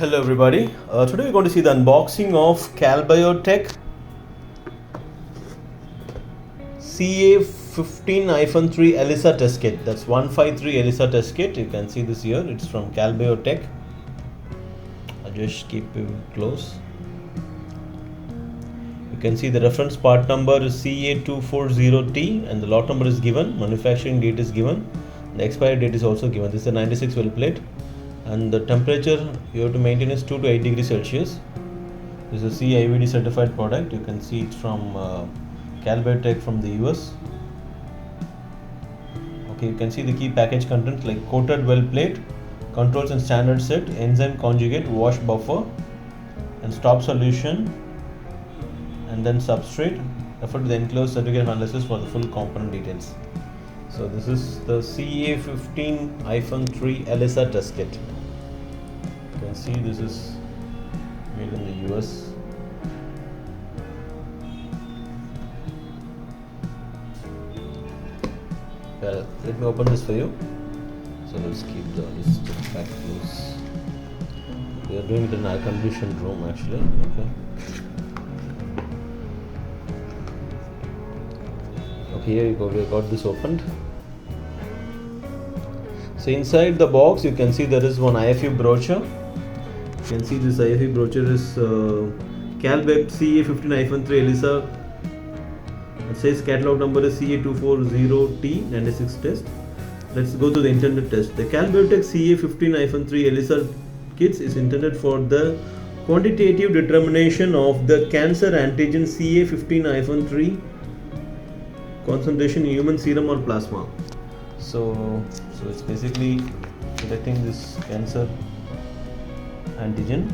Hello everybody, today we're going to see the unboxing of Calbiotech CA15-3 ELISA test kit. That's 153 ELISA test kit. You can see this here, it's from Calbiotech. I'll just keep it close. You can see the reference part number is CA240T and the lot number is given, manufacturing date is given, the expiry date is also given. This is a 96 well plate. And the temperature you have to maintain is 2 to 8 degrees Celsius. This is a CIVD certified product. You can see it's from Calbiotech from the US. Okay, you can see the key package contents like coated well plate, controls and standard set, enzyme conjugate, wash buffer, and stop solution, and then substrate. Refer to the enclosed certificate of analysis for the full component details. So this is the CA15-3 ELISA test kit. You can see this is made in the US. Let me open this for you. So let's keep this back close. We are doing it in an air-conditioned room actually. Okay, here you go. We got this opened. So inside the box you can see there is one IFU brochure. You can see this IFU brochure is Calbiotech CA15-3 ELISA. It says catalog number is CA240T96 test. Let's go to the intended test. The Calbiotech CA15-3 ELISA kits is intended for the quantitative determination of the cancer antigen CA15-3 concentration in human serum or plasma. So it's basically detecting this cancer antigen.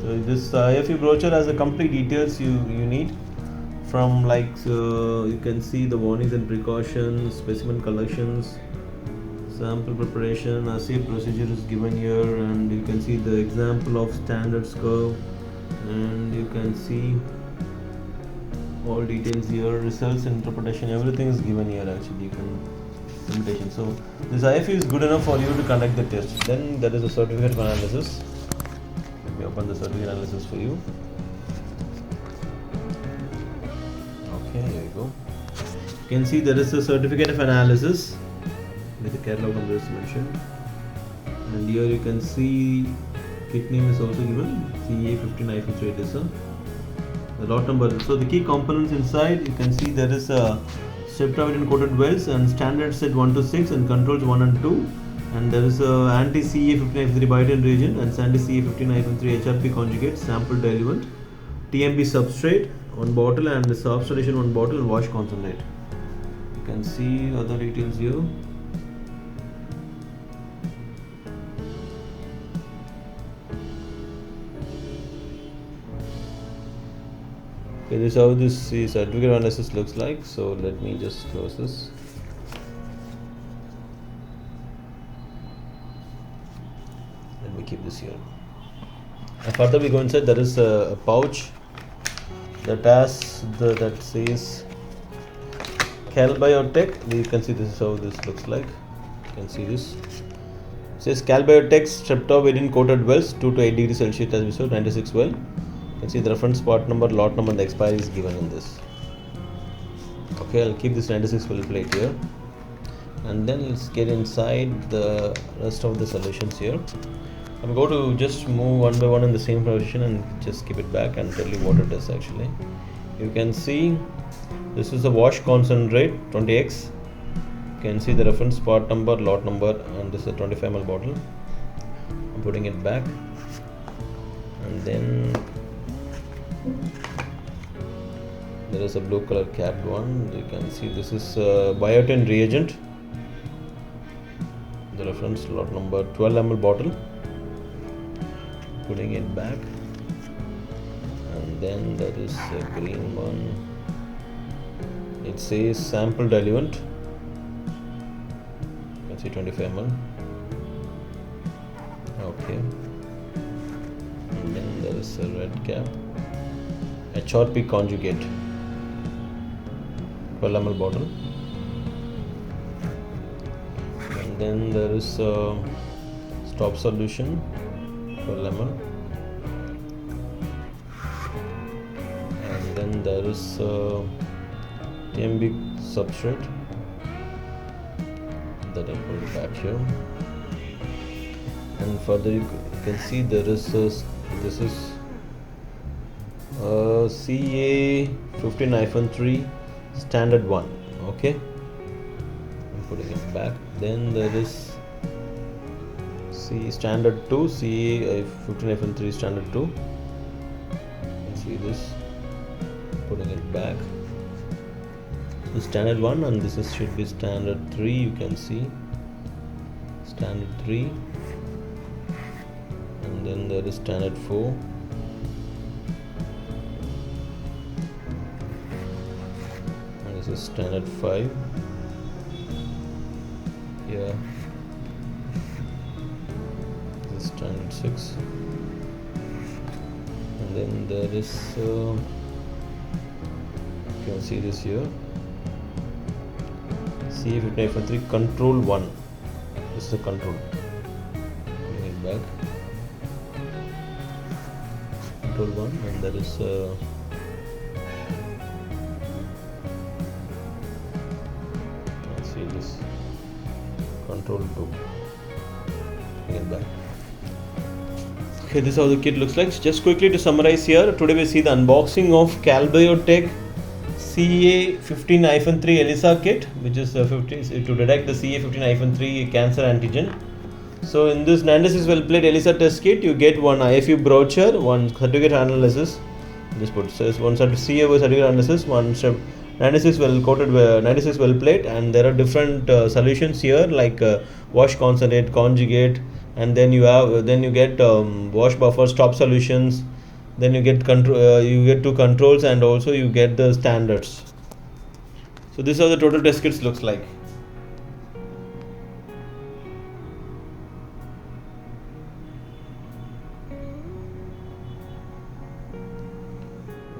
So this IFU brochure has the complete details you need, from you can see the warnings and precautions, specimen collections, sample preparation, assay procedure is given here, and you can see the example of standards curve, and you can see all details here, results, interpretation, everything is given here actually. You can limitation. So this IFU is good enough for you to conduct the test. Then there is a certificate of analysis. Let me open the certificate analysis for you. Okay, here you go. You can see there is a certificate of analysis with the catalog number is mentioned, and here you can see kit name is also given, CA15-3 ELISA. The lot number. So the key components inside, you can see there is a streptavidin coated wells and standard set 1 to 6 and controls 1 and 2, and there is a anti-CA15-3 biotin reagent and anti-CA15-3 HRP conjugate sample diluent, TMB substrate 1 bottle and the soft solution 1 bottle and wash concentrate. You can see other details here. Okay, this is how this certificate analysis looks like. So let me just close this. Let me keep this here. And further we go inside. There is a pouch that has that says Calbiotech. You can see this is how this looks like. You can see this. It says Calbiotech streptavidin coated wells 2 to 8 degrees Celsius as we saw, 96 well. You can see the reference part number, lot number, and the expiry is given in this. Okay, I'll keep this 96 well plate here, and then let's get inside the rest of the solutions here. I'm going to just move one by one in the same position and just keep it back and tell you what it is actually. You can see this is a wash concentrate 20x. You can see the reference part number, lot number, and this is a 25 ml bottle. I'm putting it back, and then there is a blue color capped one. You can see this is a biotin reagent, the reference lot number 12 ml bottle. Putting it back, and then there is a green one. It says sample diluent. You can see 25 ml. Okay, and then there is a red cap. HRP conjugate 12 ml bottle, and then there is a stop solution for lemon. And then there is TMB substrate that I put it back here. And further you can see there is this is CA15-3 standard 1. Okay, I'm putting it back. Then there is standard 2, CA15-3 standard 2. You can see this, putting it back. This is standard 1 and this should be standard 3. You can see standard 3, and then there is standard 4. And this is standard 5. Yeah, this is standard 6. And then there is you can see this here, CA15-3 control 1. This is the control. Bring it back. Control 1, and there is let's see this control 2. Bring it back. Okay, this is how the kit looks like. Just quickly to summarize here, today we see the unboxing of Calbiotech CA15-3 ELISA Kit, which is to detect the CA15-3 cancer antigen. So in this 96 well plate ELISA test kit, you get one IFU brochure, one certificate analysis. Just put says one CA certificate analysis, one 96 well coated 96 well plate, and there are different solutions here like wash concentrate, conjugate, and then you get wash buffer, stop solutions. Then you get you get two controls, and also you get the standards. So this is how the total test kits looks like.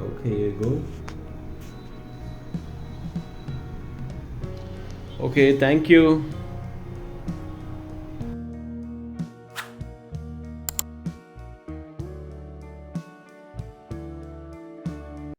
Okay, here you go. Okay, thank you.